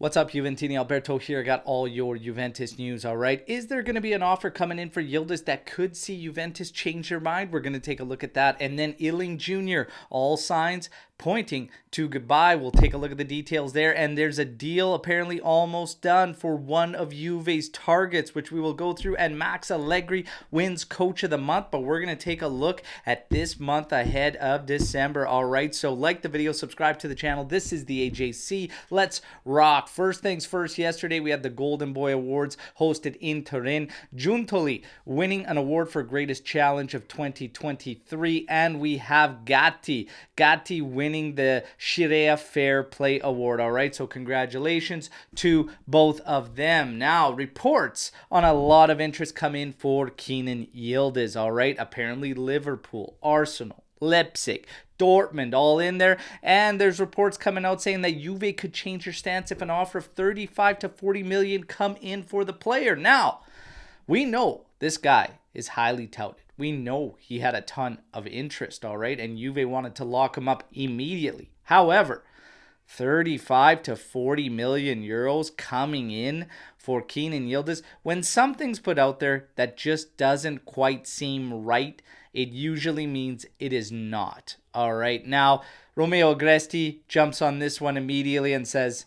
What's up, Juventini? Alberto here. Got all your Juventus news, all right? Is there going to be an offer coming in for Yilidiz that could see Juventus change their mind? We're going to take a look at that. And then Iling Jr., all signs pointing to goodbye. We'll take a look at the details there. And there's a deal apparently almost done for one of Juve's targets, which we will go through. And Max Allegri wins Coach of the Month. But we're going to take a look at this month ahead of December, all right? So like the video, subscribe to the channel. This is the AJC. Let's rock. First things first, yesterday we had the Golden Boy Awards hosted in Turin. Giuntoli winning an award for greatest challenge of 2023. And we have Gatti winning the Shirea Fair Play Award. All right, so congratulations to both of them. Now, reports on a lot of interest come in for Keenan Yildiz. All right, apparently Liverpool, Arsenal, Leipzig, Dortmund all in there, and there's reports coming out saying that Juve could change their stance if an offer of 35 to 40 million come in for the player. Now, we know this guy is highly touted. We know he had a ton of interest, all right, and Juve wanted to lock him up immediately. However, 35 to 40 million euros coming in for Keenan Yildiz. When something's put out there that just doesn't quite seem right, it usually means it is not. All right. Now, Romeo Agresti jumps on this one immediately and says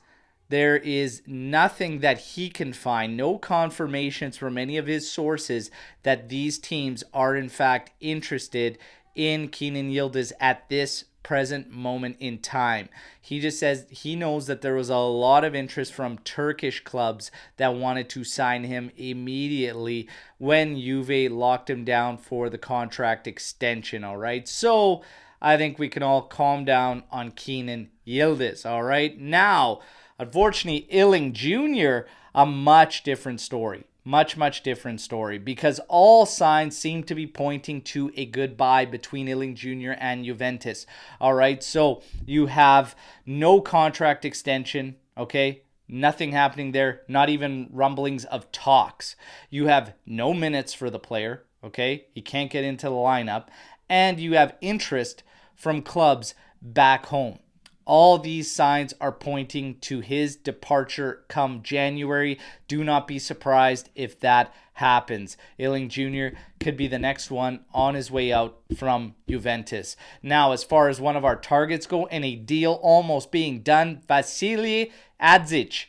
there is nothing that he can find, no confirmations from any of his sources that these teams are in fact interested in Keenan Yildiz at this present moment in time. He just says he knows that there was a lot of interest from Turkish clubs that wanted to sign him immediately when Juve locked him down for the contract extension, all right? So I think we can all calm down on Keenan Yildiz, all right? Now, unfortunately, Iling Jr., a much different story. Much different story, because all signs seem to be pointing to a goodbye between Iling Jr. and Juventus. All right, so you have no contract extension, okay? Nothing happening there, not even rumblings of talks. You have no minutes for the player, okay? He can't get into the lineup. And you have interest from clubs back home. All these signs are pointing to his departure come January. Do not be surprised if that happens. Iling Jr. could be the next one on his way out from Juventus. Now, as far as one of our targets go, and a deal almost being done, Vasilij Adzic,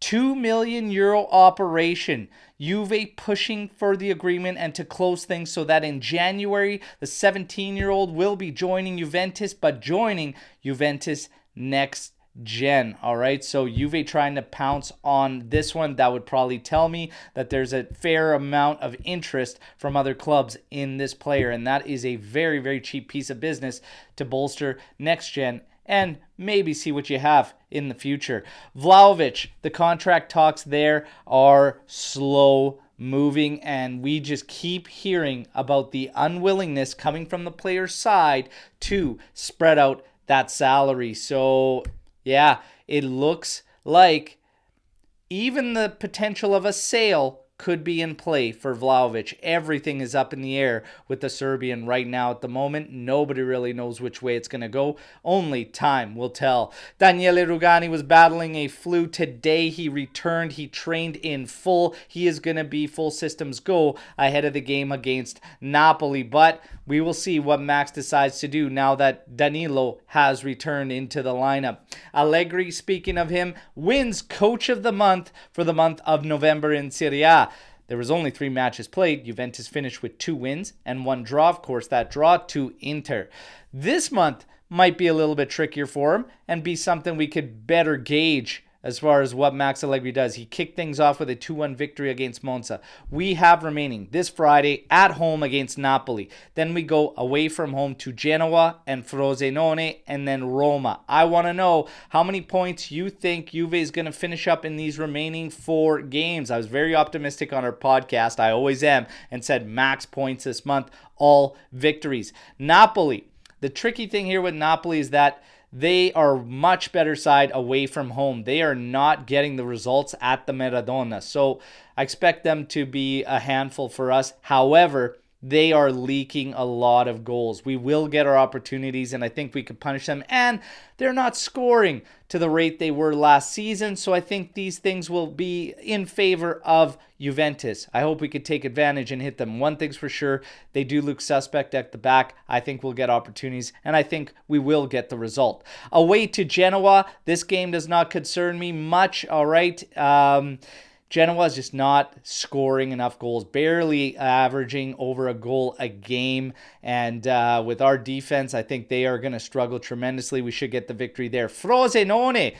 2 million euro operation. Juve pushing for the agreement and to close things so that in January, the 17-year-old will be joining Juventus, but joining Juventus next gen. All right, so Juve trying to pounce on this one. That would probably tell me that there's a fair amount of interest from other clubs in this player, and that is a very cheap piece of business to bolster next gen and maybe see what you have in the future. Vlahovic, the contract talks there are slow moving, and we just keep hearing about the unwillingness coming from the player's side to spread out that salary. So, yeah, it looks like even the potential of a sale could be in play for Vlahovic. Everything is up in the air with the Serbian right now at the moment. Nobody really knows which way it's going to go. Only time will tell. Daniele Rugani was battling a flu today. He returned. He trained in full. He is going to be full systems go ahead of the game against Napoli. But we will see what Max decides to do now that Danilo has returned into the lineup. Allegri, speaking of him, wins Coach of the Month for the month of November in Serie A. There was only 3 matches played. Juventus finished with 2 wins and 1 draw. Of course, that draw to Inter. This month might be a little bit trickier for him and be something we could better gauge as far as what Max Allegri does. He kicked things off with a 2-1 victory against Monza. We have remaining this Friday at home against Napoli. Then we go away from home to Genoa and Frosinone and then Roma. I want to know how many points you think Juve is going to finish up in these remaining 4 games. I was very optimistic on our podcast. I always am, and said max points this month, all victories. Napoli. The tricky thing here with Napoli is that they are much better side away from home. They are not getting the results at the Maradona. So I expect them to be a handful for us. However, they are leaking a lot of goals. We will get our opportunities, and I think we could punish them. And they're not scoring to the rate they were last season, so I think these things will be in favor of Juventus. I hope we could take advantage and hit them. One thing's for sure, they do look suspect at the back. I think we'll get opportunities, and I think we will get the result. Away to Genoa, this game does not concern me much, all right? Genoa is just not scoring enough goals, barely averaging over a goal a game. And with our defense, I think they are going to struggle tremendously. We should get the victory there. Frosinone,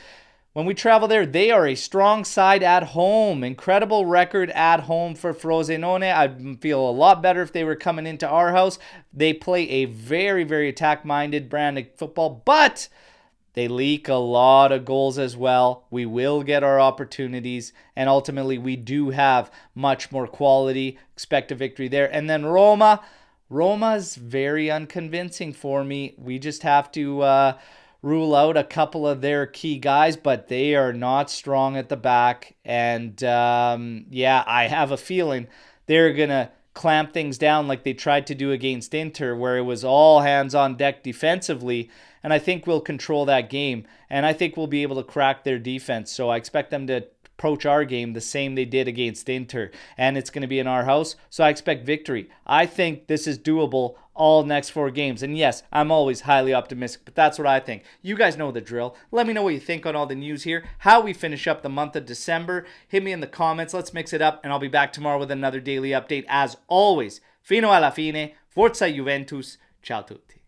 when we travel there, they are a strong side at home. Incredible record at home for Frosinone. I'd feel a lot better if they were coming into our house. They play a very, very attack-minded brand of football, but they leak a lot of goals as well. We will get our opportunities, and ultimately we do have much more quality. Expect a victory there. And then Roma's very unconvincing for me. We just have to rule out a couple of their key guys, but they are not strong at the back. And yeah, I have a feeling they're going to clamp things down like they tried to do against Inter, where it was all hands on deck defensively. And I think we'll control that game. And I think we'll be able to crack their defense. So I expect them to approach our game the same they did against Inter. And it's going to be in our house. So I expect victory. I think this is doable all next 4 games. And yes, I'm always highly optimistic, but that's what I think. You guys know the drill. Let me know what you think on all the news here, how we finish up the month of December. Hit me in the comments. Let's mix it up. And I'll be back tomorrow with another daily update. As always, fino alla fine, forza Juventus. Ciao tutti.